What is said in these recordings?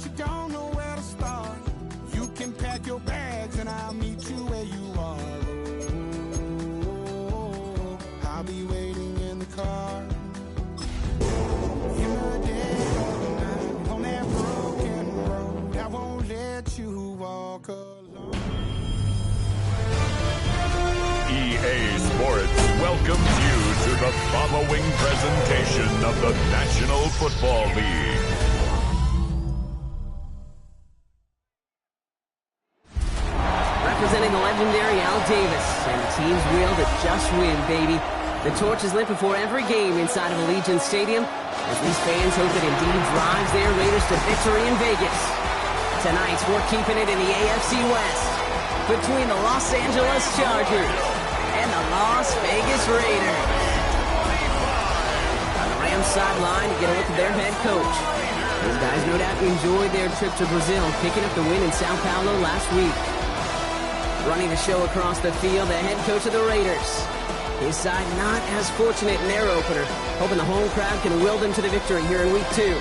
but you don't know where to start. You can pack your bags and I'll meet you where you are. Oh, I'll be waiting in the car. In the dead of night, on that broken road, I won't let you walk alone. EA Sports welcomes you to the following presentation of the National Football League. Representing the legendary Al Davis and the team's will to just win, baby. The torch is lit before every game inside of Allegiant Stadium as these fans hope it indeed drives their Raiders to victory in Vegas. Tonight, we're keeping it in the AFC West between the Los Angeles Chargers and the Las Vegas Raiders. On the Rams sideline to get a look at their head coach. These guys no doubt enjoyed their trip to Brazil, picking up the win in Sao Paulo last week. Running the show across the field, the head coach of the Raiders. His side not as fortunate in their opener, hoping the home crowd can will them to the victory here in week 2.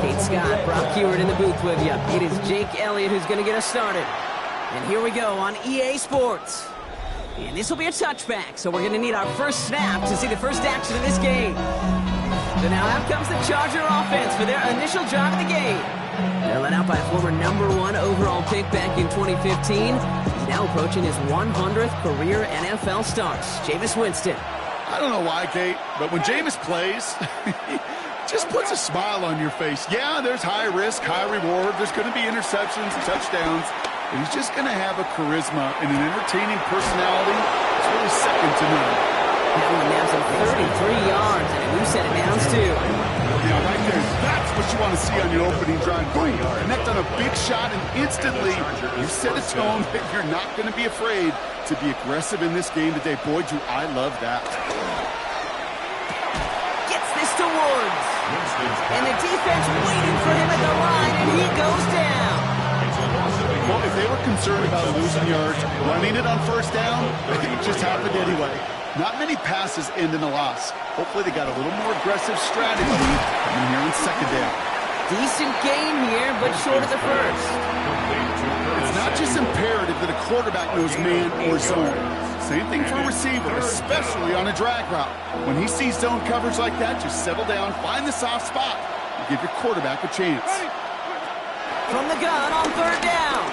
Kate Scott, Brock Heward in the booth with you. It is Jake Elliott who's going to get us started. And here we go on EA Sports. And this will be a touchback, so we're going to need our first snap to see the first action of this game. So now out comes the Charger offense for their initial drive of the game. They're led out by a former #1 overall pick back in 2015. He's now approaching his 100th career NFL starts. Jameis Winston. I don't know why, Kate, but when Jameis plays, just puts a smile on your face. Yeah, there's high risk, high reward. There's going to be interceptions and touchdowns. But he's just going to have a charisma and an entertaining personality. It's really second to none. That one naps him 33 yards and a new set of downs, too. Yeah, right there. That's what you want to see on your opening drive. Boom, connect on a big shot, and instantly you set a tone that you're not going to be afraid to be aggressive in this game today. Boy, do I love that. Gets this to Woods. And the defense waiting for him at the line, and he goes down. Well, if they were concerned about losing yards, running it on first down, it just happened anyway. Not many passes end in a loss. Hopefully they got a little more aggressive strategy in here on second down. Decent game here, but short of the first. It's not just imperative that a quarterback knows man or zone. Same thing for a receiver, especially on a drag route. When he sees zone coverage like that, just settle down, find the soft spot, and give your quarterback a chance. From the gun on third down.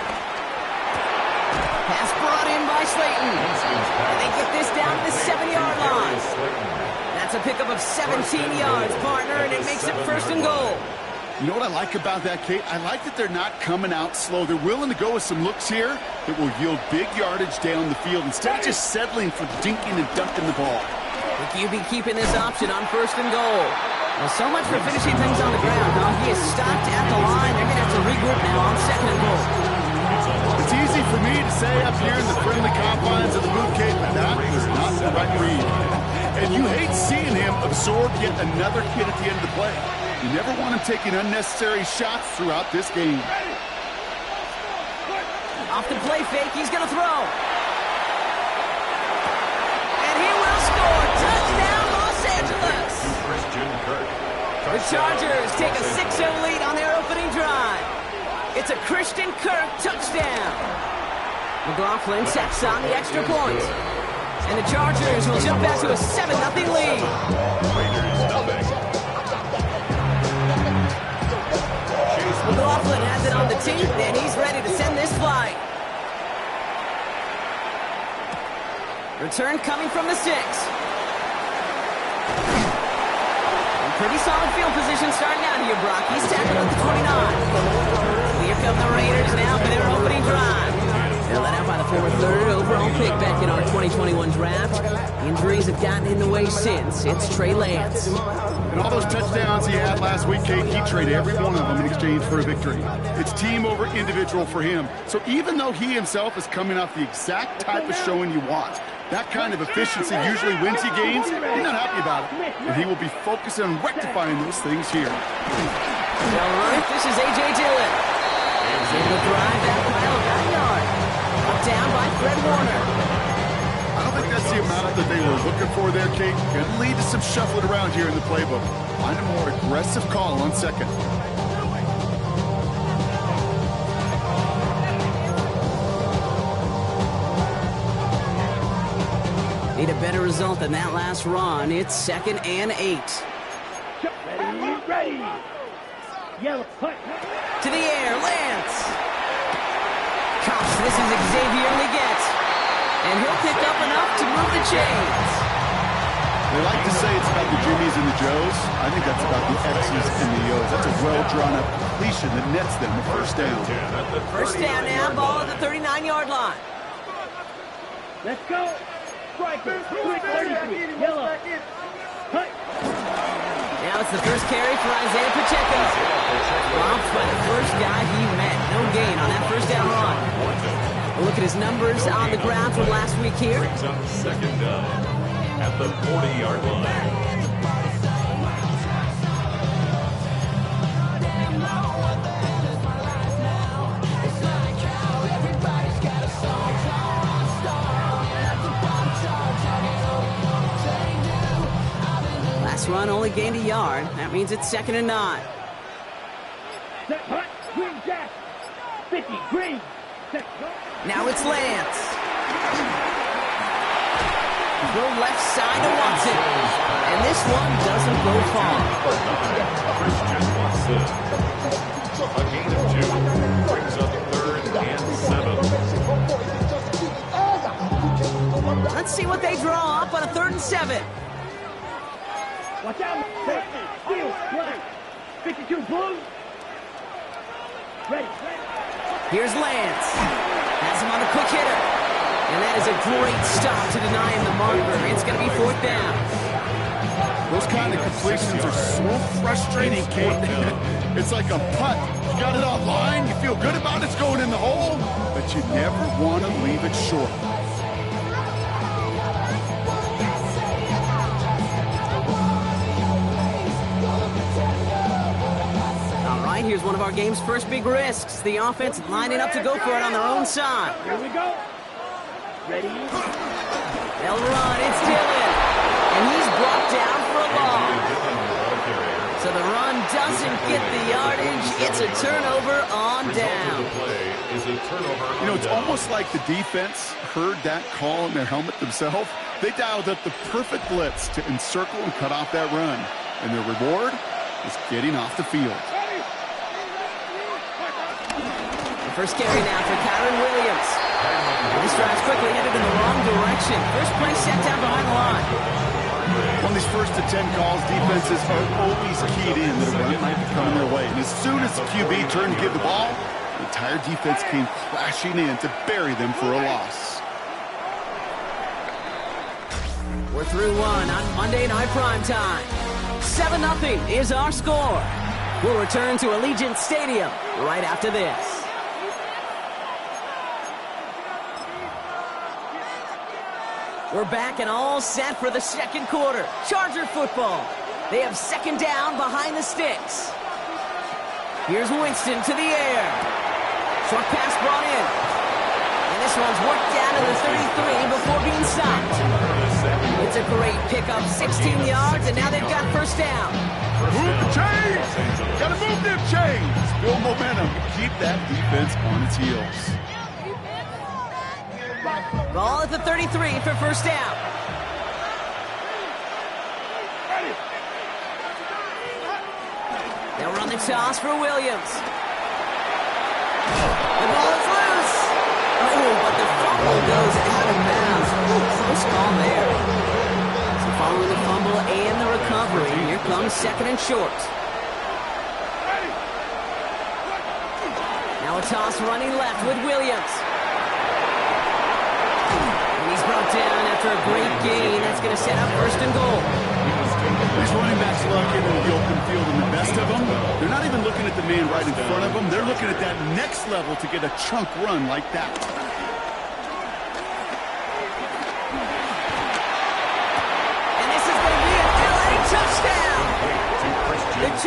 Pass brought in by Slayton. And they get this down to the 7-yard line. That's a pickup of 17 yards, partner, and it makes it first and goal. You know what I like about that, Kate? I like that they're not coming out slow. They're willing to go with some looks here that will yield big yardage down the field instead of just settling for dinking and dunking the ball. The QB keeping this option on first and goal. Well, so much for finishing things on the ground, huh? He is stopped at the line. They're going to have to regroup now on second and goal. It's easy for me to say up here in the friendly confines of the boot, Kate, but that was not the right read. And you hate seeing him absorb yet another hit at the end of the play. You never want him taking unnecessary shots throughout this game. Off the play fake, he's going to throw. And he will score. Touchdown, Los Angeles. The Chargers take a 6-0 lead on their opening drive. It's a Christian Kirk touchdown. McLaughlin sets on the extra point. And the Chargers will jump out to a 7-0 lead. McLaughlin has it on the tee, and he's ready to send this flight. Return coming from the 6. Pretty solid field position starting out here, Brock. He's tackled at the 29. Here come the Raiders now for their opening drive. They're led out by the former 3rd overall pick back in our 2021 draft. Injuries have gotten in the way since. It's Trey Lance. And all those touchdowns he had last week, Kate, he traded every one of them in exchange for a victory. It's team over individual for him. So even though he himself is coming off the exact type of showing you want, That kind of efficiency usually wins you games. He's not happy about it, and he will be focused on rectifying those things here. All right, this is A.J. Dillon. He's able to drive that pile of that yard. Up down by Fred Warner. I don't think that's the amount that they were looking for there, Kate. Going to lead to some shuffling around here in the playbook. Find a more aggressive call on second. Need a better result than that last run. It's 2nd and 8. Ready. Yellow, putt. To the air, Lance. Gosh, this is Xavier Leggett. And he'll pick up enough to move the chains. They like to say it's about the Jimmies and the Joes. I think that's about the X's and the O's. That's a well-drawn-up completion that nets them the first down. First down now, ball at the 39-yard line. Let's go. Striker, 33, yellow. Putt. Now it's the first carry for Isaiah Pacheco. Romped by the first guy he met. No gain on that first down run. We'll look at his numbers on the ground from last week here. Brings up 2nd down at the 40-yard line. Last run only gained a yard. That means it's 2nd and 9. Set, putt, green jack. 50, green. Set, go. Now it's Lance. Go left side to Watson. And this one doesn't go far. Christian Watson. A gain of 2. Brings up 3rd and 7. Let's see what they draw up on a 3rd and 7. Watch out. Set, steal, right. 52, blue. Ready. Here's Lance. Has him on the quick hitter. And that is a great stop to deny him the marker. It's going to be 4th down. Those kind of completions are so frustrating, Kate. It's like a putt. You got it on line. You feel good about it's going in the hole, but you never want to leave it short. Here's one of our game's first big risks. The offense lining up to go for it on their own side. Here we go. Ready. They'll run. It's Dillon. And he's brought down for a loss. So the run doesn't get the yardage. It's a turnover on down. You know, it's almost like the defense heard that call in their helmet themselves. They dialed up the perfect blitz to encircle and cut off that run. And their reward is getting off the field. First carry now for Kyron Williams. This drive's quickly headed in the wrong direction. First play set down behind the line. On these first to 10 calls, defenses are always keyed in that a run might be coming their way. And as soon as the QB turned to give the ball, the entire defense came crashing in to bury them for a loss. We're through one on Monday Night Primetime. 7-0 is our score. We'll return to Allegiant Stadium right after this. We're back and all set for the second quarter. Charger football. They have 2nd down behind the sticks. Here's Winston to the air. Short pass brought in. And this one's worked down to the 33 before being stopped. It's a great pickup, 16 yards, and now they've got first down. Move the chains! Gotta move them chains! Build momentum. Keep that defense on its heels. Ball at the 33 for first down. They'll run the toss for Williams. The ball is loose. Oh, but the fumble goes out of bounds. Close call there. So following the fumble and the recovery, here comes 2nd and short. Now a toss running left with Williams. Brought down after a great gain. That's going to set up 1st and goal. These running backs love getting in the open field, and the best of them, they're not even looking at the man right in front of them. They're looking at that next level to get a chunk run like that.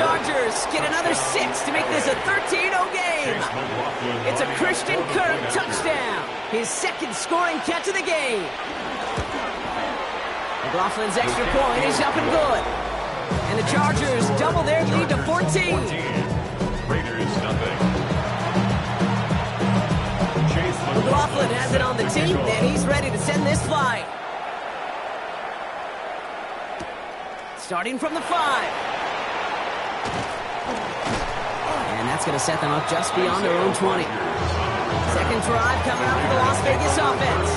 Chargers get another 6 to make this a 13-0 game. It's a Christian Kirk touchdown, his second scoring catch of the game. McLaughlin's extra point is up and good. And the Chargers double their lead to 14. Raiders nothing. McLaughlin has it on the team, and he's ready to send this flight. Starting from the 5. And that's going to set them up just beyond their own 20. Second drive coming up for the Las Vegas offense.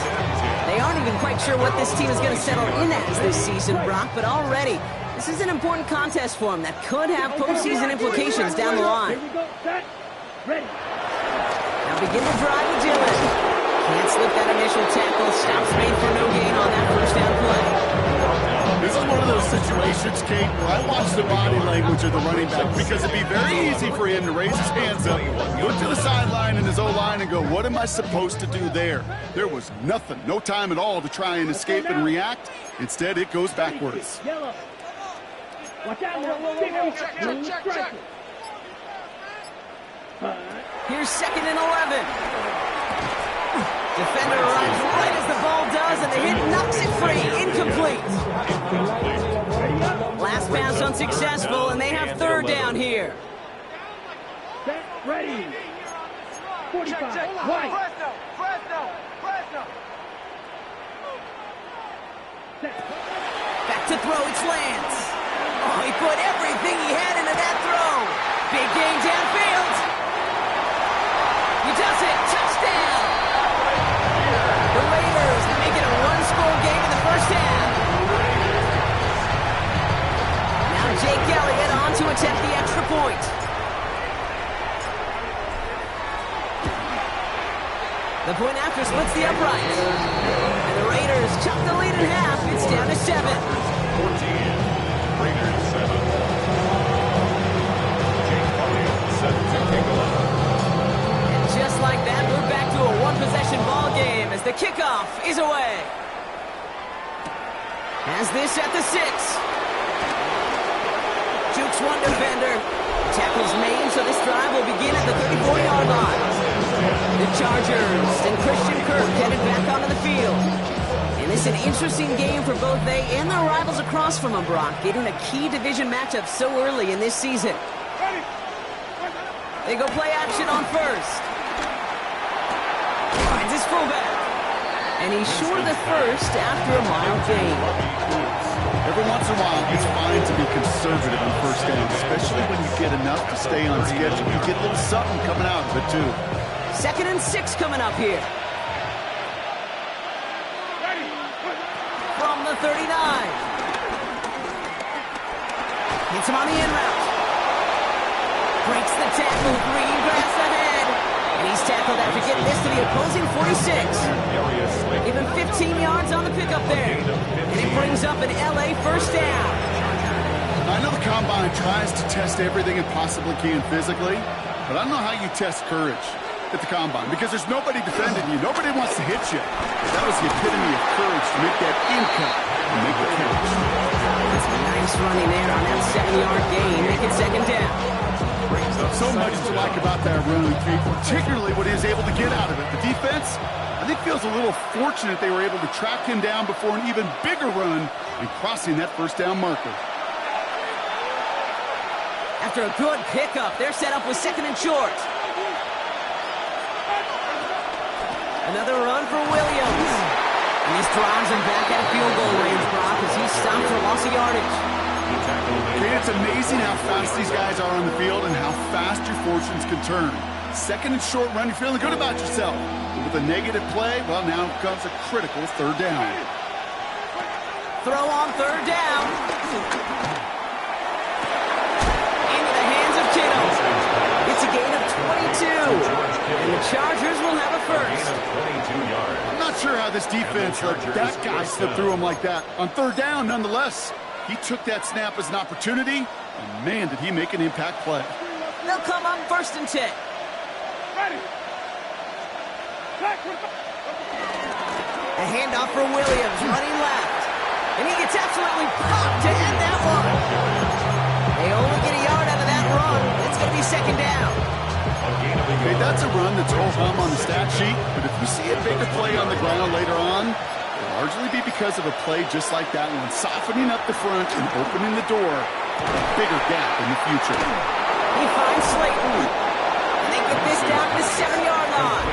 They aren't even quite sure what this team is going to settle in as this season, Brock, but already this is an important contest for them that could have postseason implications down the line. Now begin the drive with Dillon. Can't slip that initial tackle. Stops made for no gain on that first down play. This is one of those situations, Kate, where I watch the body language of the running back because it'd be very easy for him to raise his hands up, look to the sideline in his O-line and go, what am I supposed to do there? There was nothing, no time at all to try and escape and react. Instead, it goes backwards. Watch out, check. Here's 2nd and 11. Defender arrives right as the ball does, and the hit knocks it free. Incomplete. Last pass unsuccessful, and they have 3rd down here. Set, ready. 45, White. Back to throw, it's Lance. Oh, he put everything he had into that throw. Big gain downfield. He does it. Touchdown. The Raiders make it a 1-score game in the first half. Now Jake Elliott on to attempt the extra point. The point after splits the uprights. And the Raiders chop the lead in half. It's down to 7. 14. Raiders 7. Jake Elliott set to kick off. And just like that, we're back to a one-possession ball game as the kickoff is away. Has this at the 6. Jukes one defender. Tackles made, so this drive will begin at the 34-yard line. The Chargers and Christian Kirk headed back onto the field. And it's an interesting game for both they and their rivals across from them, Brock, getting a key division matchup so early in this season. They go play action on first. Finds his fullback. And he's short of the first after a mild gain. Every once in a while, it's fine to be conservative on first down, especially when you get enough to stay on schedule. You get a little something coming out of it, too. 2nd and 6 coming up here. From the 39. Hits him on the in route. Breaks the tackle. Green grass ahead. And he's tackled after getting this to the opposing 46. Even 15 yards on the pickup there. And it brings up an LA first down. I know the Combine tries to test everything it possibly can physically, but I don't know how you test courage at the Combine because there's nobody defending you. Nobody wants to hit you. That was the epitome of courage to make that in-cut and make the catch. That's a nice running there on that 7-yard gain. Make it 2nd down. So much to like about that run, particularly what he was able to get out of it. The defense, I think, feels a little fortunate they were able to track him down before an even bigger run and crossing that first down marker. After a good pickup, they're set up with 2nd and short. Another run for Williams. And this drives him back at field goal range, Brock, as he's stopped for loss of yardage. Okay, it's amazing how fast these guys are on the field and how fast your fortunes can turn. 2nd and short run, you're feeling good about yourself. But with a negative play, well, now comes a critical 3rd down. Throw on 3rd down. Into the hands of Kittle. It's a gain of 22. And the Chargers will have a first. I'm not sure how this defense let that guy slip through him like that. On 3rd down, nonetheless, he took that snap as an opportunity, and man, did he make an impact play. They'll come up 1st and 10. A handoff for Williams, running left. And he gets absolutely popped to end that one. They only get a yard out of run. It's going to be second down. Okay, that's a run that's ho-hum on the stat sheet, but if you see a bigger play on the ground later on, it'll largely be because of a play just like that one, softening up the front and opening the door for a bigger gap in the future. He finds Slayton. And they get this down to the 7-yard line.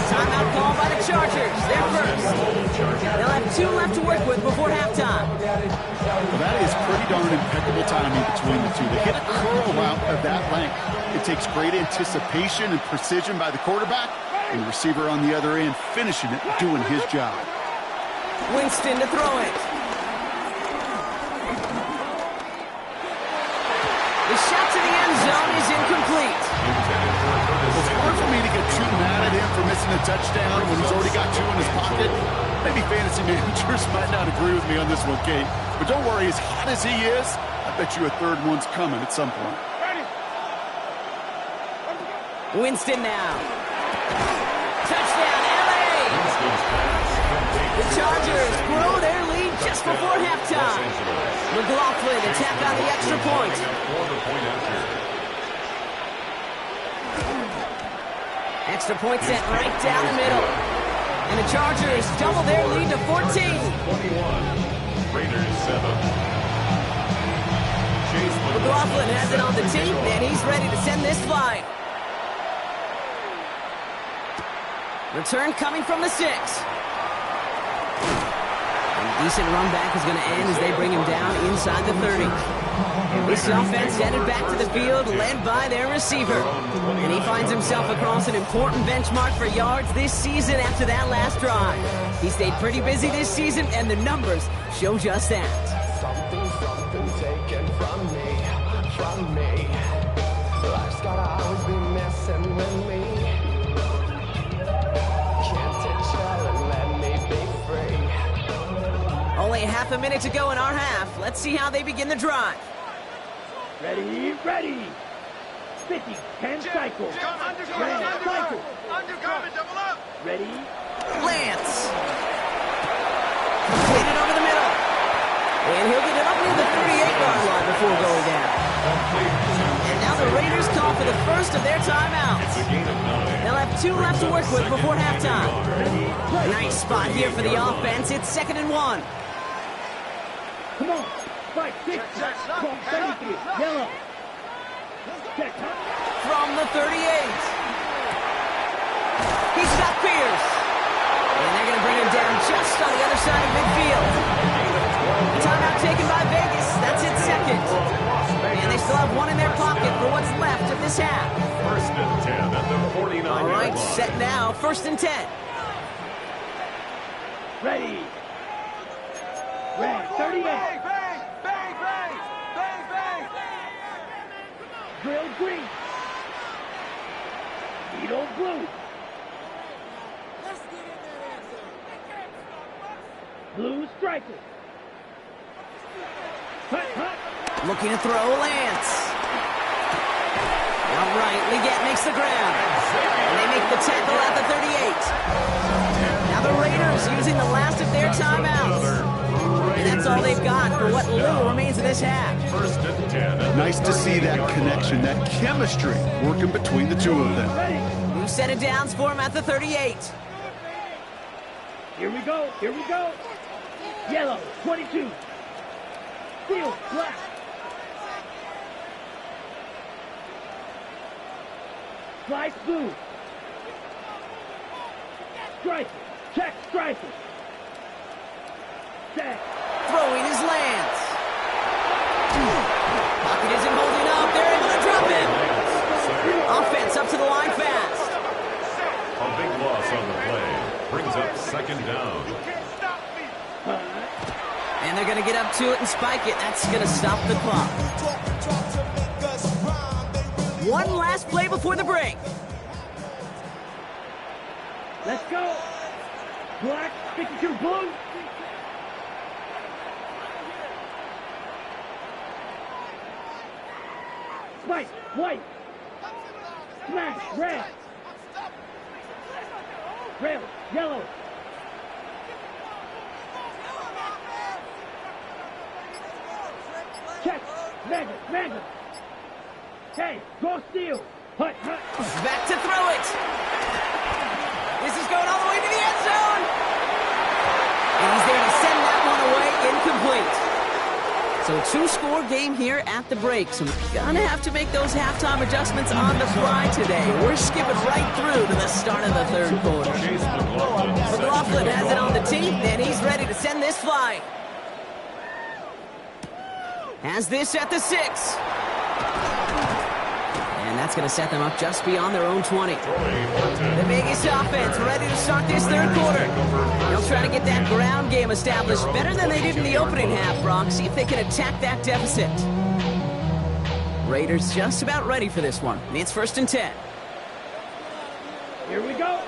Timeout called by the Chargers. They're first. They'll have 2 left to work with before halftime. Well, that is pretty darn impeccable timing between the two. To hit a curl route of that length, it takes great anticipation and precision by the quarterback, and the receiver on the other end finishing it, doing his job. Winston to throw it. The shot to the end zone is incomplete. It's hard for me to get too mad at him for missing a touchdown when he's already got 2 in his pocket. Maybe fantasy managers might not agree with me on this one, Kate. But don't worry, as hot as he is, I bet you a third one's coming at some point. Winston now. Touchdown, LA! The Chargers grow their lead just before halftime. McLaughlin attack on the extra point. Extra point set right down the middle. And the Chargers double their lead to 14. 21. Raiders 7. Chase McLaughlin has it on the tape, and he's ready to send this flying. Return coming from the 6. A decent run back is going to end as they bring him down inside the 30. This offense headed back to the field, led by their receiver. And he finds himself across an important benchmark for yards this season after that last drive. He stayed pretty busy this season, and the numbers show just that. Something taken from me. Life's gotta always be messing with me. Can't take child and let me be free. Only half a minute to go in our half. Let's see how they begin the drive. Ready, ready. 50, 10 cycles. Cycle. Ready. Lance. Hit it over the middle. And he'll get it up near the 38-yard line before going down. And now the Raiders call for the first of their timeouts. They'll have 2 left to work with before halftime. Nice spot here for the offense. It's 2nd and 1. Come on. 5, 6, 33. Yellow. Check. From the 38. He's got Pierce. And they're going to bring him down just on the other side of midfield. Timeout taken by Vegas. That's its 2nd. And they still have 1 in their pocket for what's left of this half. 1st and 10 at the 49. All right, set now. 1st and 10. Ready. Red, 38. Drill green. Needle blue. Blue striker. Hut. Looking to throw Lance. All right, Leggett makes the ground. And they make the tackle at the 38. Now the Raiders using the last of their timeouts. And that's all they've got for what little remains of this half. 1st and 10. Nice to see that connection, that chemistry working between the 2 of them. New set of downs for him at the 38. Here we go. Yellow, 22. Field, black. Slice blue. Striker. Check striker. Set. Throwing his Lance. Pocket isn't holding up. They're able to drop him. Offense up to the line fast. A big loss on the play. Brings up 2nd down. And they're going to get up to it and spike it. That's going to stop the clock. One last play before the break. Let's go. Black, 52 blue. Spike, white. Smash, red. Red, yellow. Check, maggot. Hey, go steal. Hut, hut. Back to throw it. This is going all the way to the end zone. And he's there to send that one away, incomplete. So a two-score game here at the break. So we're gonna have to make those halftime adjustments on the fly today. We're skipping right through to the start of the third quarter. McLaughlin has it on the tee, and he's ready to send this flying. Has this at the 6. And that's going to set them up just beyond their own 20. The Vegas offense ready to start this third quarter. They'll try to get that ground game established better than they did in the opening half, Brock. See if they can attack that deficit. Raiders just about ready for this one. It's 1st and 10. Here we go.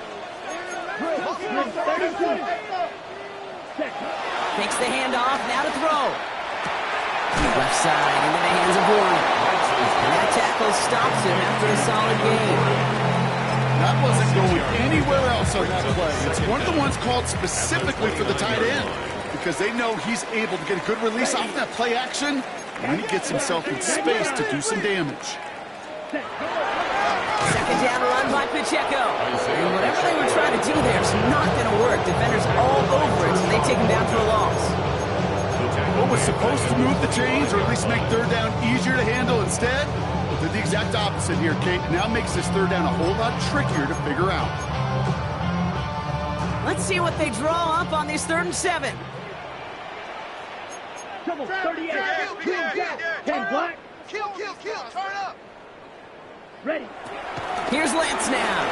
32. Takes the handoff, now to throw. Left side into the hands of Warren. And that tackle stops him after a solid game. That wasn't going anywhere else on that play. It's one of the ones called specifically for the tight end because they know he's able to get a good release off that play action, and then he gets himself in space to do some damage. Second down run by Pacheco. And whatever they were trying to do there is not going to work. Defenders all over it, so they take him down for a loss. What was supposed to move the chains or at least make third down easier to handle instead? Did the exact opposite here, Kate. Now makes this third down a whole lot trickier to figure out. Let's see what they draw up on this 3rd and 7. Double 38. Ten black. Kill, turn up. Ready. Here's Lance now.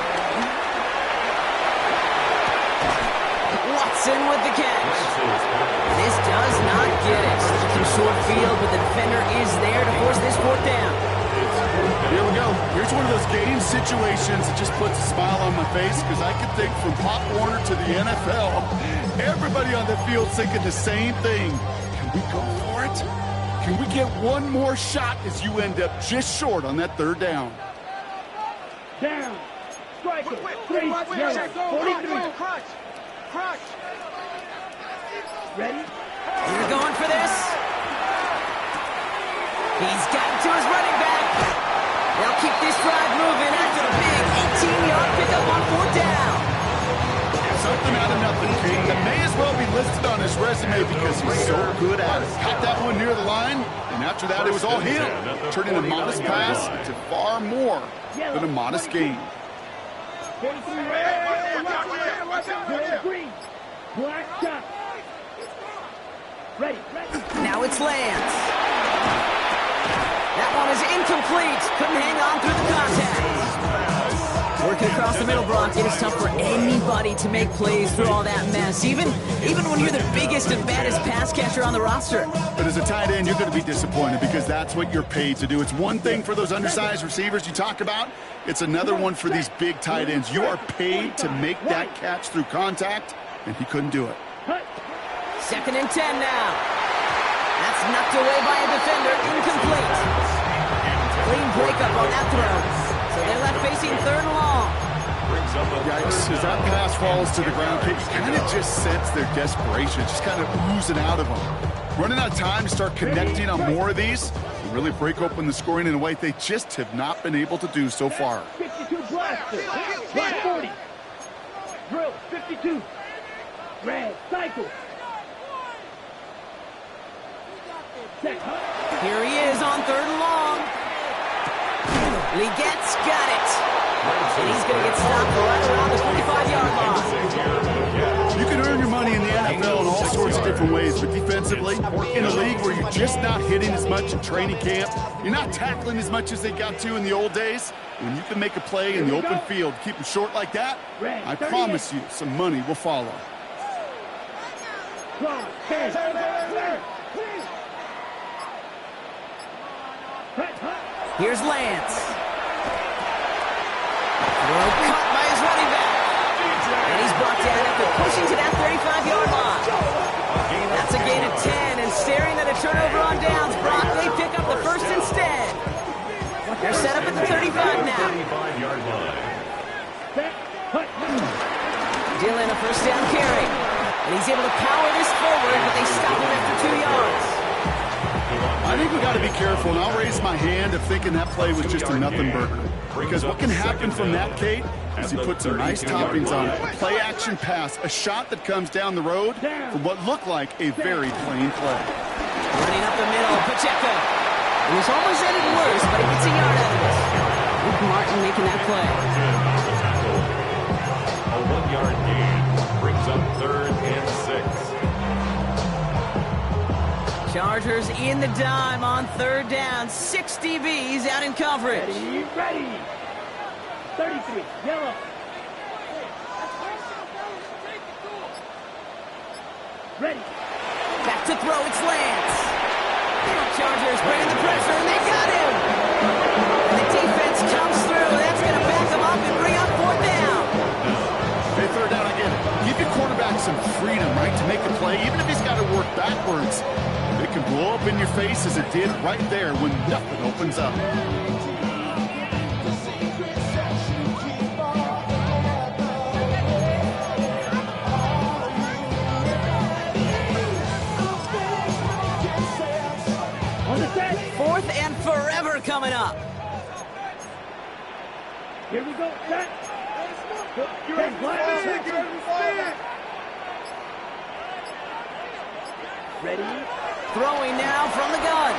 Watson with the catch. This does not get it. Looking short field, but the defender is there to force this 4th down. Here we go. Here's one of those game situations that just puts a smile on my face because I can think from Pop Warner to the NFL, everybody on the field thinking the same thing. Can we go for it? Can we get one more shot as you end up just short on that 3rd down? Down. Strike it. 3 yellow. 43. Crunch. Ready. You're going for this. He's gotten to his running back. They'll keep this drive moving after the big 18-yard pickup on 4th down. Something out of nothing, King. That may as well be listed on his resume because he's so good at it. Caught that one near the line, and after that it was all him. Turning a modest pass into far more than a modest gain. 43 red. Green. Black shot. Ready. Now it's Lance. That one is incomplete. Couldn't hang on through the contact. Working across the middle, Brock, it is tough for anybody to make plays through all that mess, even when you're the biggest and baddest pass catcher on the roster. But as a tight end, you're going to be disappointed because that's what you're paid to do. It's one thing for those undersized receivers you talk about. It's another one for these big tight ends. You are paid to make that catch through contact, and he couldn't do it. 2nd and 10 now. That's knocked away by a defender, incomplete. Clean breakup on that throw. So they're left facing 3rd and long. Yikes, as that pass falls to the ground, you kind of just sense their desperation, just kind of oozing out of them. Running out of time to start connecting on more of these and really break open the scoring in a way they just have not been able to do so far. 52 blaster. Black 40. Drill 52. Red cycle. Here he is on 3rd and long. Legette's got it. And he's going to get stopped right around the 45-yard line. You can earn your money in the NFL in all sorts of different ways, but defensively, in a league where you're just not hitting as much in training camp, you're not tackling as much as they got to in the old days, when you can make a play in the open field, keep them short like that, I promise you some money will follow. Here's Lance. Throw cut by his running back. And he's brought down after pushing to that 35-yard line. That's a gain of 10, and staring at a turnover on downs, Brock, they pick up the first instead. They're set up at the 35 now. Dillon, a first down carry. And he's able to power this forward, but they stop him after 2 yards. I think we got to be careful, and I'll raise my hand of thinking that play was just a nothing burger. Because what can happen from that, Kate, is he puts some nice toppings on it. A play-action pass, a shot that comes down the road from what looked like a very plain play. Running up the middle, Pacheco. It was almost ended worse, but he gets a yard out of it. Luke Martin making that play. A 1-yard gain brings up 3rd and 6. Chargers in the dime on 3rd down. 6 DBs out in coverage. Ready. 33, yellow. Ready. Back to throw, it's Lance. Chargers bringing the pressure, and they got him. And the defense comes through. That's going to back them up and bring up 4th down. Hey, 3rd down, I get it. Give your quarterback some freedom, right, to make the play, even if he's got to work backwards. It can blow up in your face as it did right there when nothing opens up. On the set. 4th and forever coming up. Here we go. Set. Ready. Throwing now from the gun.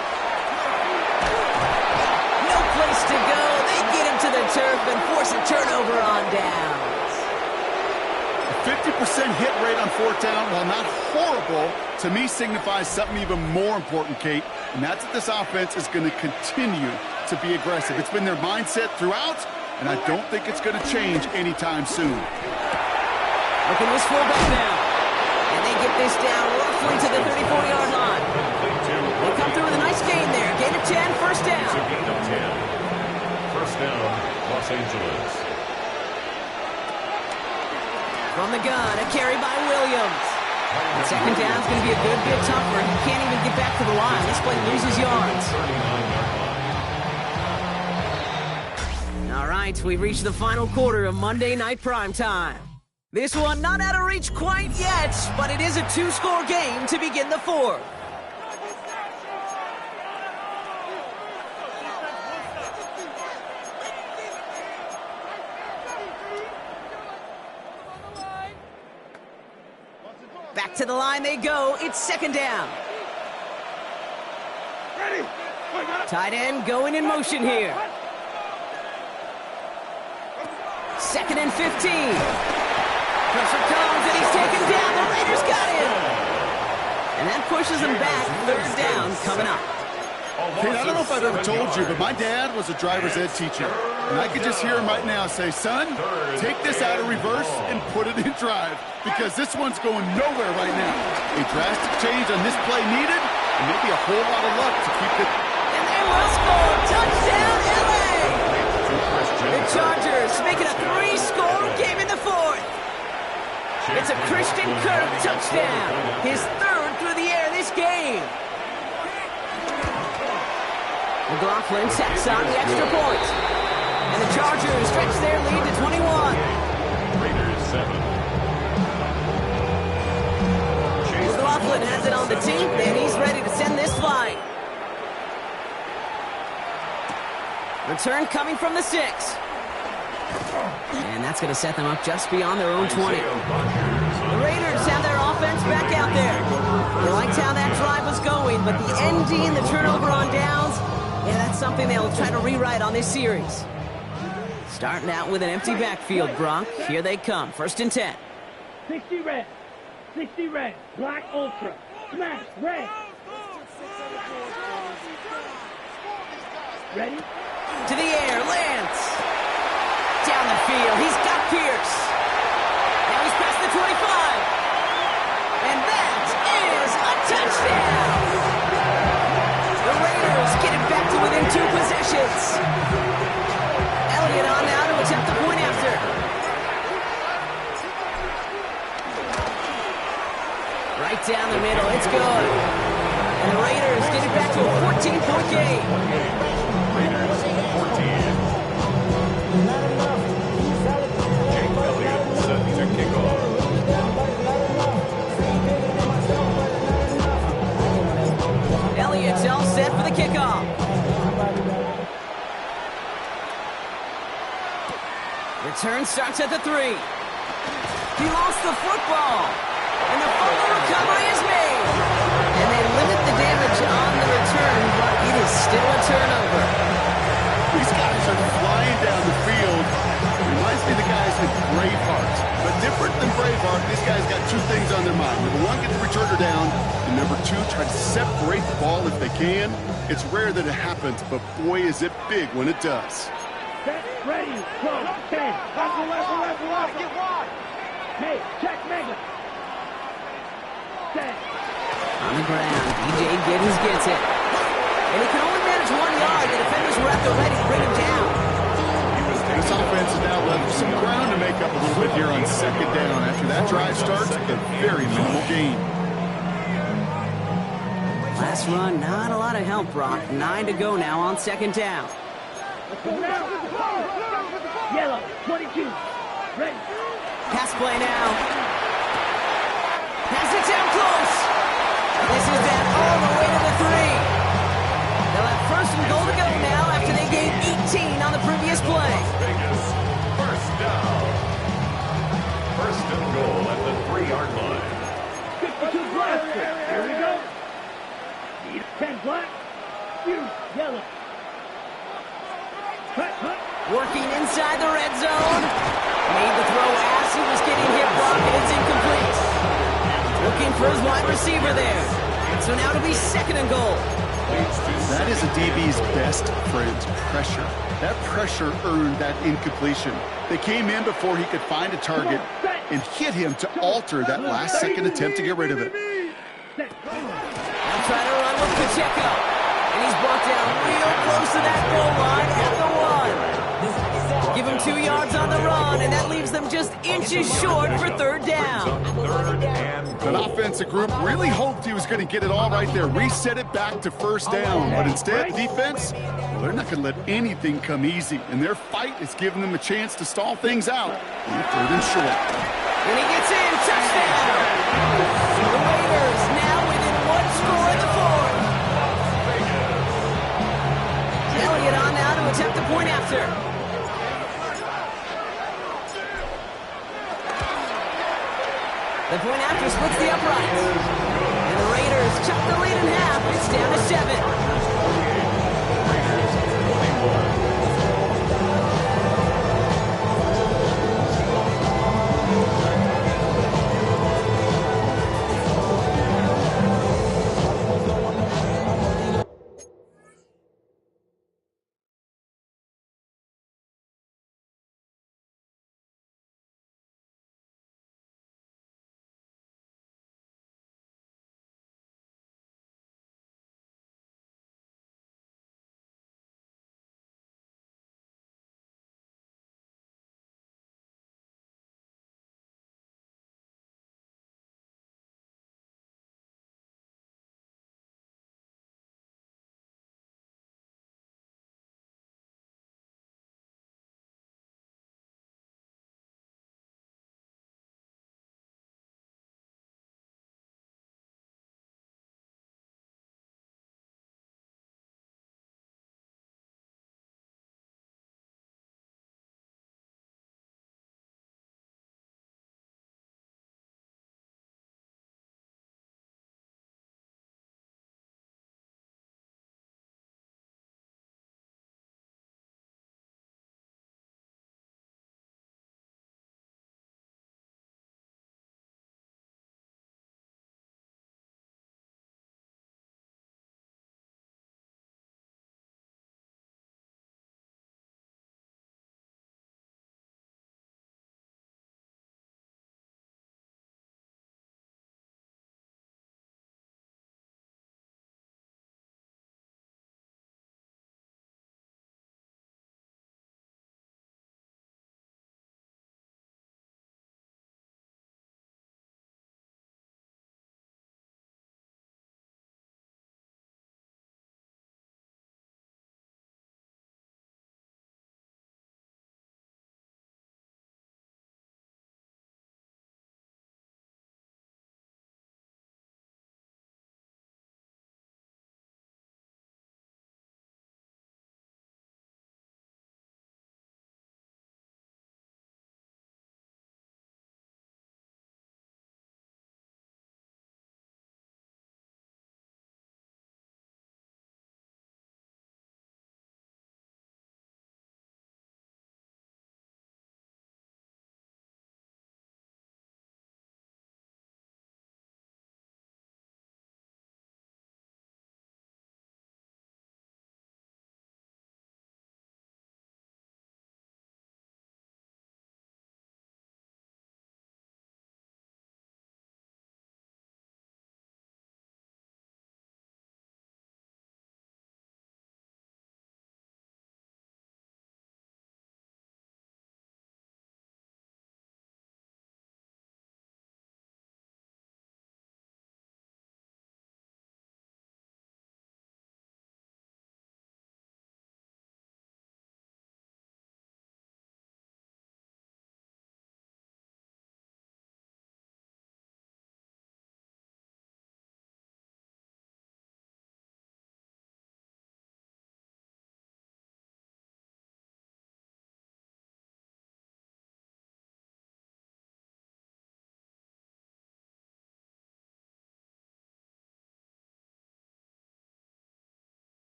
No place to go. They get him to the turf and force a turnover on downs. A 50% hit rate on 4th down, while not horrible, to me signifies something even more important, Kate, and that's that this offense is going to continue to be aggressive. It's been their mindset throughout, and I don't think it's going to change anytime soon. Looking this fullback now. And they get this down roughly to the 34-yard line. They come through with a nice gain there. Gain of 10, 1st down. It's a gain of 10. 1st down, Los Angeles. From the gun, a carry by Williams. And 2nd down is going to be a good bit tougher. He can't even get back to the line. This play loses yards. 39-yard line. All right, we've reached the final quarter of Monday Night Primetime. This one not out of reach quite yet, but it is a 2-score game to begin the 4th. Back to the line they go. It's 2nd down. Tight end going in motion here. 2nd and 15. Pressure comes, and he's taken down. The Raiders got him. And that pushes him back. 3rd down coming up. Kate, I don't know if I've ever told you, but my dad was a driver's ed teacher. And I could just hear him right now say, son, take this out of reverse and put it in drive, because this one's going nowhere right now. A drastic change on this play needed, and maybe a whole lot of luck to keep it. And they will score. Touchdown, LA! The Chargers make it a 3-score game in the 4th. It's a Christian Kirk touchdown. His 3rd through the air this game. McLaughlin sets on the extra point. And the Chargers stretch their lead to 21. Raiders 7. McLaughlin has it on the team, and he's ready to send this flight. Return coming from the 6. And that's going to set them up just beyond their own 20. The Raiders have their offense back out there. They liked how that drive was going, but the ending, the turnover on downs, yeah, that's something they'll try to rewrite on this series. Starting out with an empty backfield, Gronk. Here they come. 1st and 10. 60 red. 60 red. Black Ultra. Smash red. Ready? To the air, Lance. Down the field, he's got Pierce. Now he's past the 25. And that is a touchdown. The Raiders get it back to within 2 possessions. Elliott on now to attempt the point after. Right down the middle, it's good. And the Raiders get it back to a 14-point game. Raiders 14. Jake Elliott set to kick off. Elliott's all return starts at the 3. He lost the football. And the fumble recovery is made. And they limit the damage on the return, but it is still a turnover. These guys are flying down the field. Reminds me of the guys in Braveheart. But different than Braveheart, these guys got two things on their mind. Number one, get the returner down. And number two, try to separate the ball if they can. It's rare that it happens, but boy, is it big when it does. Set, ready, go, 10. Left. Get wide. Hey, check Mega. Set. On the ground, DJ Giddens gets it. And he can only manage 1 yard. The defenders were at the ready to bring him down. This offense is now left with some ground to make up a little bit here on second down. After that drive starts, a very minimal gain. Last run, not a lot of help, Brock. 9 to go now on second down. Yellow, 22. Ready. Pass play now. Has it down close. This is that all the way to the 3. They'll have first and goal to go now after they gained 18 on the previous play. Vegas, first down. First and goal at the 3-yard line. 52 black. Here we go. 10 black. Use yellow. Cut. Working inside the red zone. Made the throw as he was getting hit, Brock, and it's incomplete. Looking for his wide receiver there. So now it'll be second and goal. That is a DB's best friend, pressure. That pressure earned that incompletion. They came in before he could find a target and hit him to alter that last-second attempt to get rid of it. They'll try to run with Pacheco. And he's brought down real close to that goal line at the 1. Give him 2 yards on the run, and that leaves them just inches short for third down. That offensive group really hoped he was going to get it all right there, reset it back to first down. But instead, defense, well, they're not going to let anything come easy. And their fight is giving them a chance to stall things out on third and short. And he gets in, touchdown! The Raiders now within 1 score in the 4th. Elliott on now to attempt the point after. The point after splits the uprights. And the Raiders chop the lead in half. It's down to 7.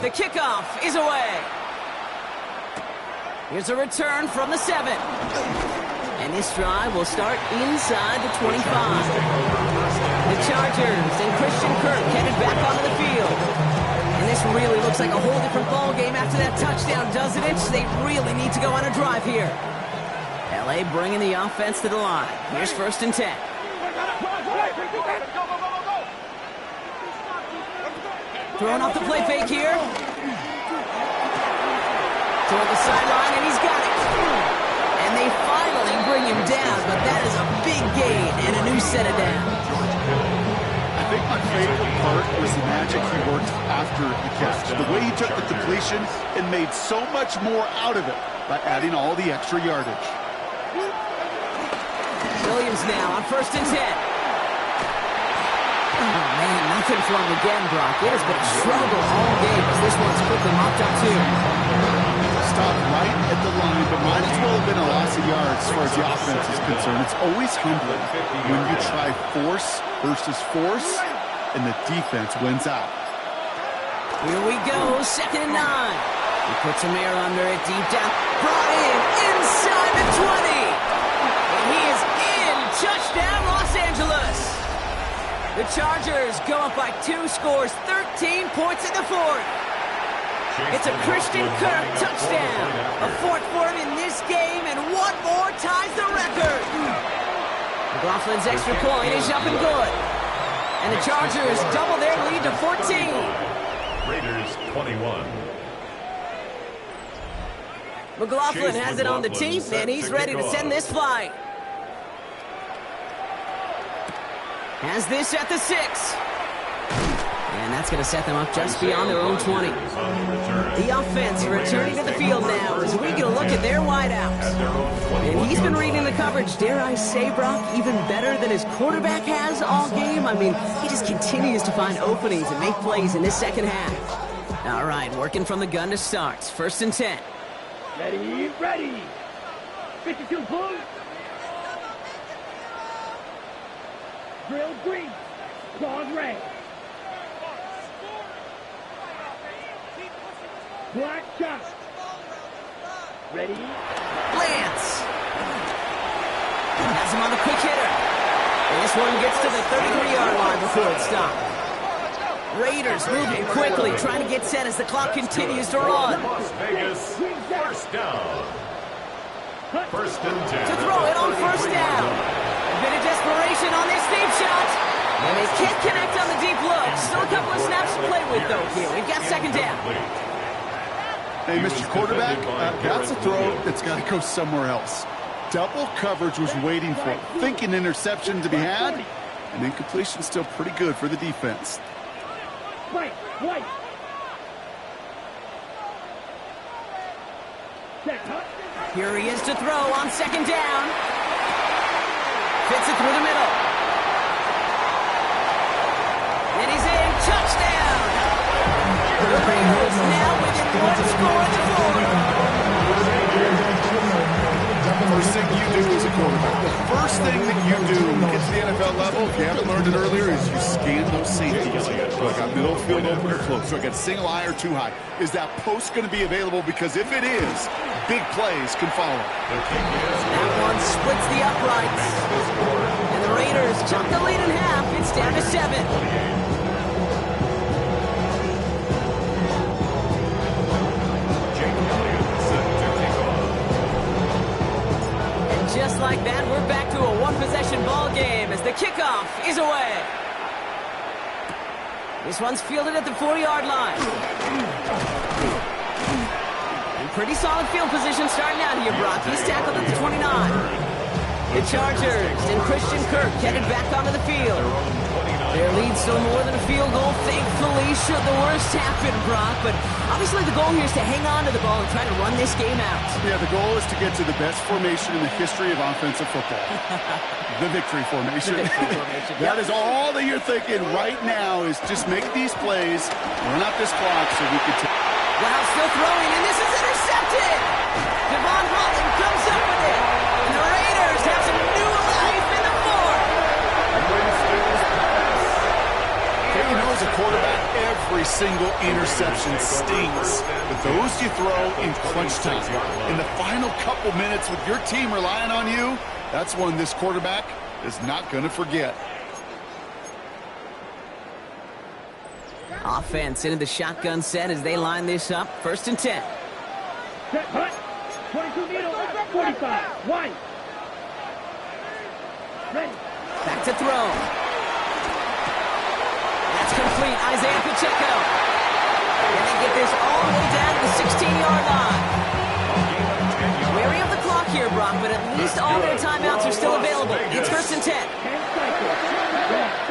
The kickoff is away. Here's a return from the 7. And this drive will start inside the 25. The Chargers and Christian Kirk headed back onto the field. And this really looks like a whole different ball game after that touchdown, doesn't it? They really need to go on a drive here. LA bringing the offense to the line. Here's 1st and 10. Throwing off the play fake here. Toward the sideline, and he's got it. And they finally bring him down, but that is a big gain and a new set of downs. I think my favorite part was the magic he worked after the catch. The way he took the completion and made so much more out of it by adding all the extra yardage. Williams now on 1st and 10. Oh, man, nothing for him again, Brock. It has been a struggle all game as this one's quickly mopped up, too. Stopped right at the line, but might as well have been a loss of yards as far as the offense is concerned. It's always humbling when you try force versus force, and the defense wins out. Here we go, 2nd and 9. He puts him air under it, deep down. Brought in, inside the 20. And he is in. Touchdown, Los Angeles. The Chargers go up by 2 scores, 13 points in the 4th. It's a Christian Kirk touchdown. A 4th for him in this game, and 1 more ties the record. McLaughlin's extra point is up and good. And the Chargers double their lead to 14. Raiders 21. McLaughlin has it on the tee, and he's ready to send this flight. Has this at the 6. And that's going to set them up just beyond their own 20. The offense returning to the field now as we get a look at their wideouts. And he's been reading the coverage, dare I say, Brock, even better than his quarterback has all game. I mean, he just continues to find openings and make plays in this second half. All right, working from the gun to start. 1st and 10. Ready, ready. 52 points. Drill green. Claws red. Black shot. Ready? Lance. Has him on the quick hitter. And this one gets to the 33-yard line before it stops. Raiders moving quickly, trying to get set as the clock continues to run. Las Vegas, 1st down. 1st and 10. To throw it on 1st down. A bit of desperation on this deep shot. And they can't connect on the deep look. Still a couple of snaps to play with, though, here. We've got 2nd down. Hey, Mr. Quarterback, that's a throw that's got to go somewhere else. Double coverage was waiting for it, thinking interception to be had, and incompletion still pretty good for the defense. Right, right. Here he is to throw on 2nd down. Fits it through the middle. And he's in. Touchdown! The Raiders now within 1 score in the 4th. First thing you do as a quarterback, the first thing that you do when you get to the NFL level, if you haven't learned it earlier, is you scan those safeties. So I got middle field open or close. So I got single high or too high. Is that post going to be available? Because if it is, big plays can follow. That one splits the uprights. And the Raiders chop the lead in half. It's down to 7. Just like that, we're back to a one-possession ball game as the kickoff is away. This one's fielded at the 40-yard line. And pretty solid field position starting out here, Brock. He's tackled at the 29. The Chargers and Christian Kirk headed back onto the field. Their lead still more than a field goal, thankfully, should the worst happen, Brock. But obviously the goal here is to hang on to the ball and try to run this game out. Yeah, the goal is to get to the best formation in the history of offensive football. The victory formation. The victory formation. That is all that you're thinking right now is just make these plays, run out this clock so we can take. Wow, still throwing, and this is intercepted! Devon Holland comes up with it, and the Raiders have some new life in the 4th. You know, as a quarterback, every Every single interception stings, but those you throw in crunch time. In the final couple minutes with your team relying on you, that's one this quarterback is not going to forget. Offense into the shotgun set as they line this up. 1st and 10. Set, hut. 22 middle. 45. Wide. Ready. Back to throw. That's complete. Isaiah Pacheco. And they get this all the way down to the 16-yard line. Wary of the clock here, Brock, but at least all their timeouts are still available. It's 1st and 10.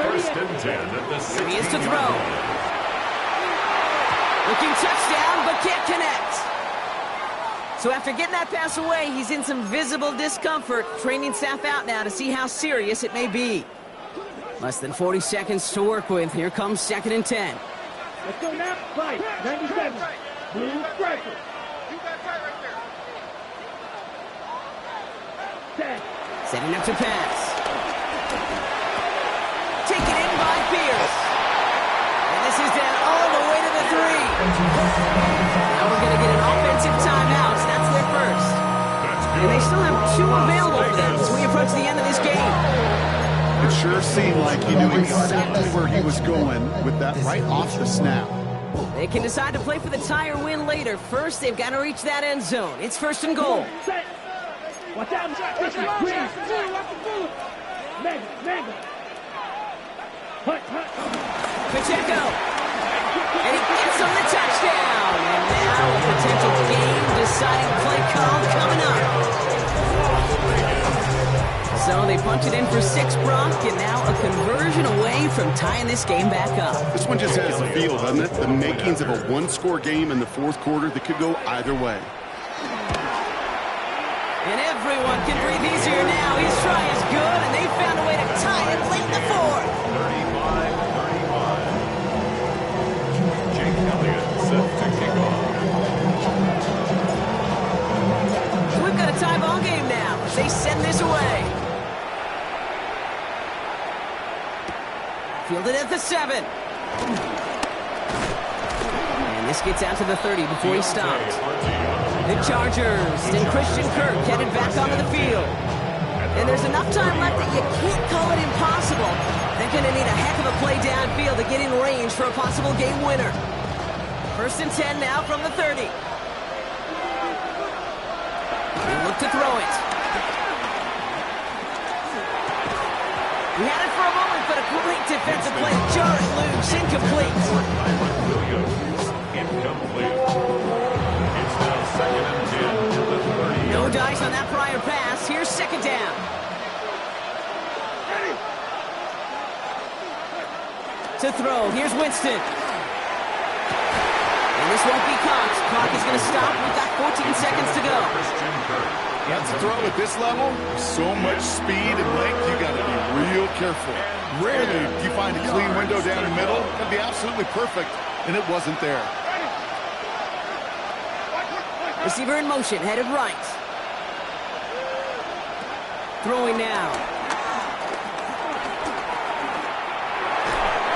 1st and 10 at the 16. He is to throw. Looking touchdown, but can't connect. So after getting that pass away, he's in some visible discomfort. Training staff out now to see how serious it may be. Less than 40 seconds to work with. Here comes 2nd and 10. Let's go now. 5. 97. Blue striker. Set. Setting up to pass. Taken in by Pierce. And this is down all the way to the 3. Now we're going to get an offensive timeout. That's their first. And they still have 2 available for them as we approach the end of this game. It sure seemed like he knew exactly where he was going with that right off the snap. They can decide to play for the tie or win later. First, they've got to reach that end zone. It's 1st and goal. Set. Watch out. 50. Green. Mega. Hut. Pacheco. And he gets on the touchdown. And now a potential game-deciding play call coming up. So they punch it in for 6, Brock, and now a conversion away from tying this game back up. This one just has the feel, doesn't it? The makings of a one-score game in the 4th quarter that could go either way. And everyone can breathe easier now. His try is good, and they found a way to tie it late in the 4th. 35-31. Jake Elliott set to kick off. We've got a tie ball game now as they send this away. Fielded at the 7. And this gets out to the 30 before he stops. The Chargers and Christian Kirk headed back onto the field. And there's enough time left that you can't call it impossible. They're going to need a heck of a play downfield to get in range for a possible game winner. 1st and 10 now from the 30. They look to throw it. He had it for a moment, but a great defensive play. Jarred loose, incomplete. Williams, incomplete. It's now 2nd and 10 to the 30. No dice on that prior pass. Here's 2nd down. To throw. Here's Winston. And this won't be caught. Clock is going to stop. We've got 14 seconds to go. Christian Kirk. That's a throw at this level. So much speed and length, you got to be real careful. Rarely do you find a clean window down the middle. It'd be absolutely perfect, and it wasn't there. Receiver in motion, headed right. Throwing now.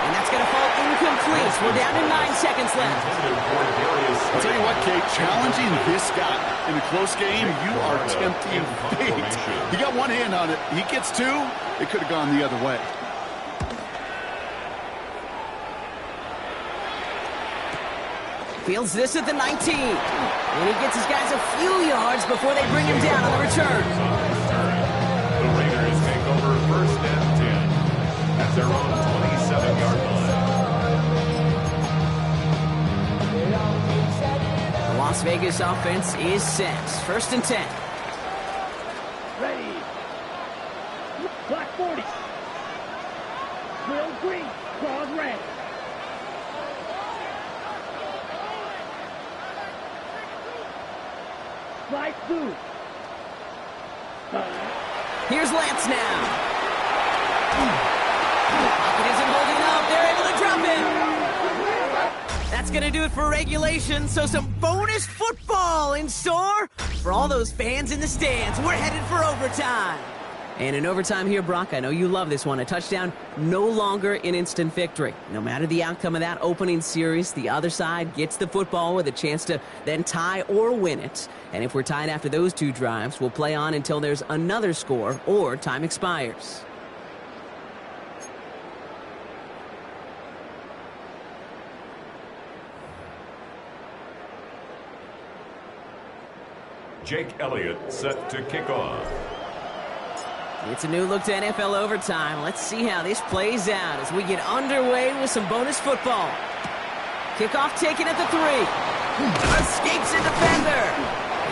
And that's going to fall incomplete. We're down to 9 seconds left. I'll tell you what, Kate, challenging this guy in a close game, you are tempting fate. He got one hand on it. He gets 2. It could have gone the other way. Fields this at the 19. And he gets his guys a few yards before they bring him down on the return. The Raiders take over 1st and 10 at their own 27-yard line. The Las Vegas offense is set. 1st and 10. Ready. Black 40. Will green. Claws red. Slide 2. Here's Lance now. Pocket isn't holding up. They're able to drop it. That's going to do it for regulation. So some bonus football in store for all those fans in the stands. We're headed for overtime. And in overtime here, Brock, I know you love this one. A touchdown, no longer an instant victory. No matter the outcome of that opening series, the other side gets the football with a chance to then tie or win it. And if we're tied after those two drives, we'll play on until there's another score or time expires. Jake Elliott set to kick off. It's a new look to NFL overtime. Let's see how this plays out as we get underway with some bonus football. Kickoff taken at the 3. Escapes a defender.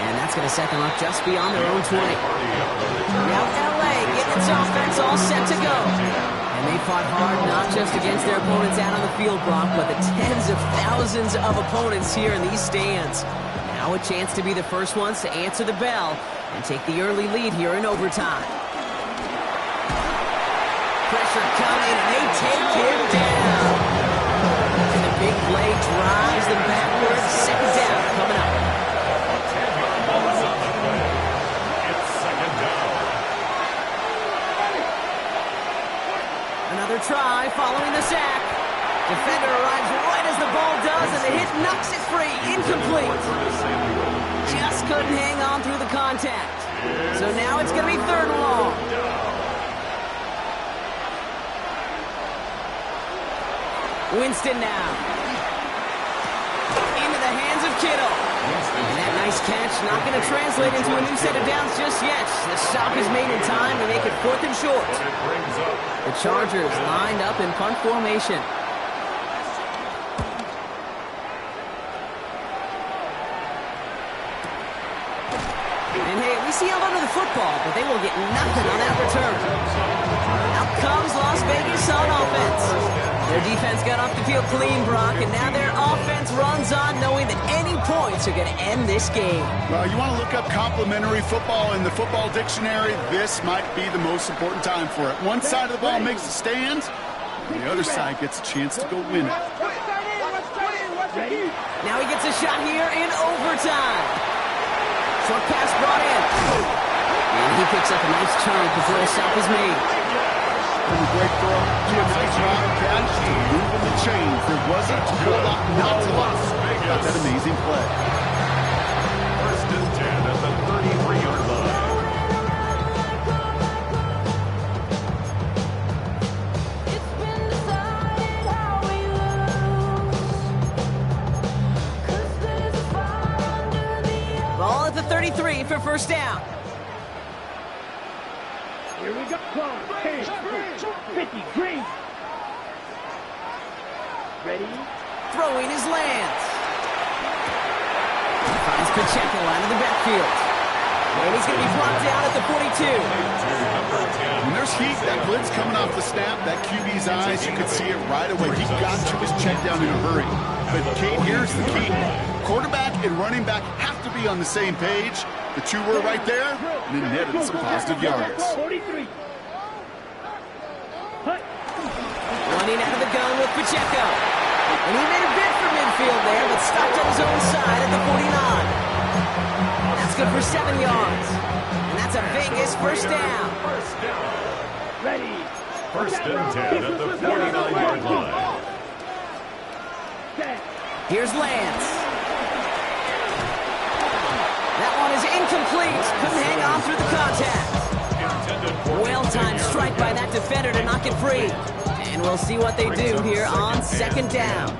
And that's going to set them up just beyond their own 20. Now LA getting its offense all set to go. And they fought hard not just against their opponents out on the field, Brock, but the tens of thousands of opponents here in these stands. Now a chance to be the first ones to answer the bell and take the early lead here in overtime. Pressure coming, and they take him down. And the big play drives them backwards. Second down coming up. It's second down. Another try following the sack. Defender arrives right as the ball does, and the hit knocks it free. Incomplete. Just couldn't hang on through the contact. So now it's going to be third and long. Winston now. Into the hands of Kittle. And that nice catch not going to translate into a new set of downs just yet. The stop is made in time to make it 4th and short. The Chargers lined up in punt formation. And hey, at least he held onto the football, but they will get nothing on that return. Out comes Las Vegas on offense. Their defense got off the field clean, Brock, and now their offense runs on knowing that any points are going to end this game. Well, you want to look up complimentary football in the football dictionary, this might be the most important time for it. One side of the ball makes a stand, and the other side gets a chance to go win it. Now he gets a shot here in overtime. Short pass brought in. And he picks up a nice chunk before a stop is made. From a great throw to a nice round catch to moving the chains. There wasn't a whole lot not to like about that amazing play. First and 10 at the 33-yard line. Ball at the 33 for first down. Here we go. 50, green. Ready? Throwing his Lance. Finds Pacheco out of the backfield. And he's going to be brought down at the 42. When there's heat, that blitz coming off the snap, that QB's eyes, you could see it right away. He got to his check down in a hurry. But Kate, here's the key. Quarterback and running back have to be on the same page. The two were right there, and it netted some positive yards. 43. Running out of the gun with Pacheco. And he made a bid for midfield there, but stopped on his own side at the 49. That's good for 7 yards. And that's a Vegas first down. Ready. First and 10 at the 49-yard line. Here's Lance. That one is incomplete. Couldn't hang on through the contact. Well-timed strike by that defender to knock it free. And we'll see what they do here on second down.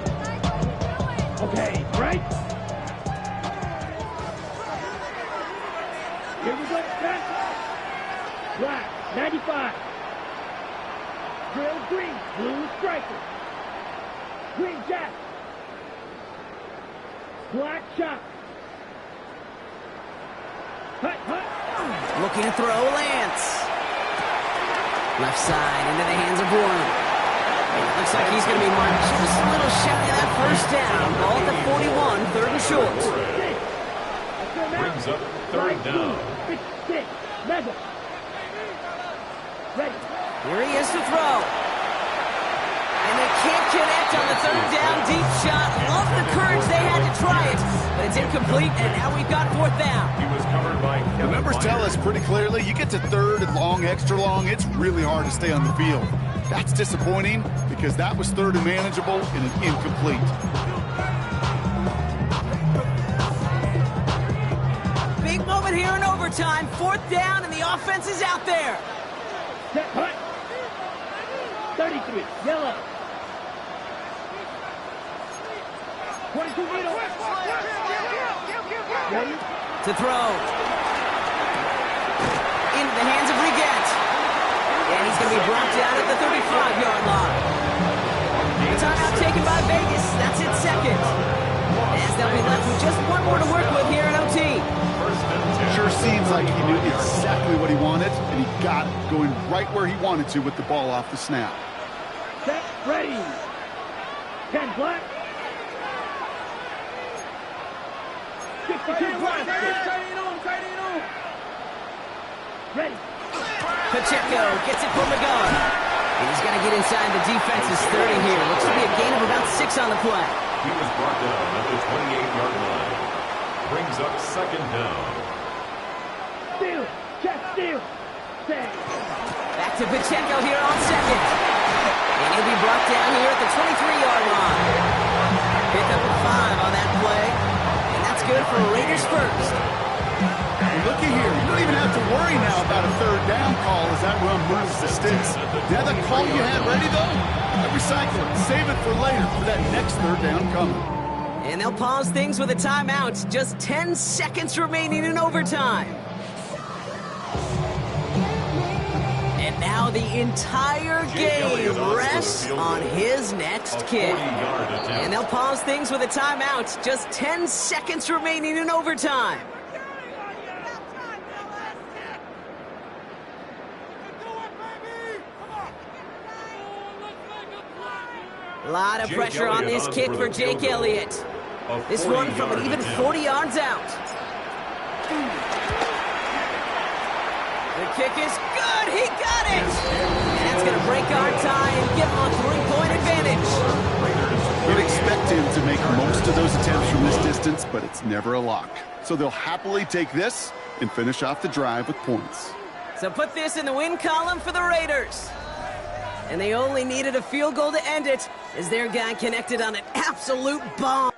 Okay, right? Here we go, set. Black, 95. Drill green, blue striker. Green jack. Black shot. Hut, hut. Looking to throw Lance. Left side into the hands of Warren. Looks like he's going to be marked just a little shy of that first down. Ball at the 41, third and short. Brings up third down. 56, mega. Ready. Here he is to throw. And they can't connect on the third down deep shot. Love the courage they had to try it, but it's incomplete, and now we've got fourth down. He was covered by The numbers tell us pretty clearly, you get to third and long, extra long, it's really hard to stay on the field. That's disappointing because that was third and manageable and an incomplete. Big moment here in overtime. Fourth down, and the offense is out there. Set punt. 33, yellow. 22 middle. Ready? To throw. Into the hands of Riget. And he's going to be brought down at the 35-yard line. The timeout taken by Vegas. That's its second. As they'll be left with just one more to work with here in OT. Sure seems like he knew exactly what he wanted, and he got it, going right where he wanted to with the ball off the snap. Set, ready. 10 black. 62 black. Ready. Pacheco gets it from McGowan. And he's going to get inside the defense's 30 here. Looks to be a gain of about 6 on the play. He was brought down at the 28-yard line. Brings up second down. Steal. Check, steal. Set. Back to Pacheco here on second. And he'll be brought down here at the 23-yard line. Pick up a 5 on that play. And that's good for Raiders first. Looky here, you don't even have to worry now about a third down call as that run moves the sticks. Now the call you had ready, though, recycle it. Save it for later for that next third down coming. And they'll pause things with a timeout. Just 10 seconds remaining in overtime. And now the entire game rests on his next kick. And they'll pause things with a timeout. Just 10 seconds remaining in overtime. A lot of pressure on this kick for Jake Elliott. This one from an even 40 yards out. The kick is good. He got it. And that's going to break our tie and give him a 3-point advantage. You'd expect him to make most of those attempts from this distance, but it's never a lock. So they'll happily take this and finish off the drive with points. So put this in the win column for the Raiders. And they only needed a field goal to end it as their guy connected on an absolute bomb.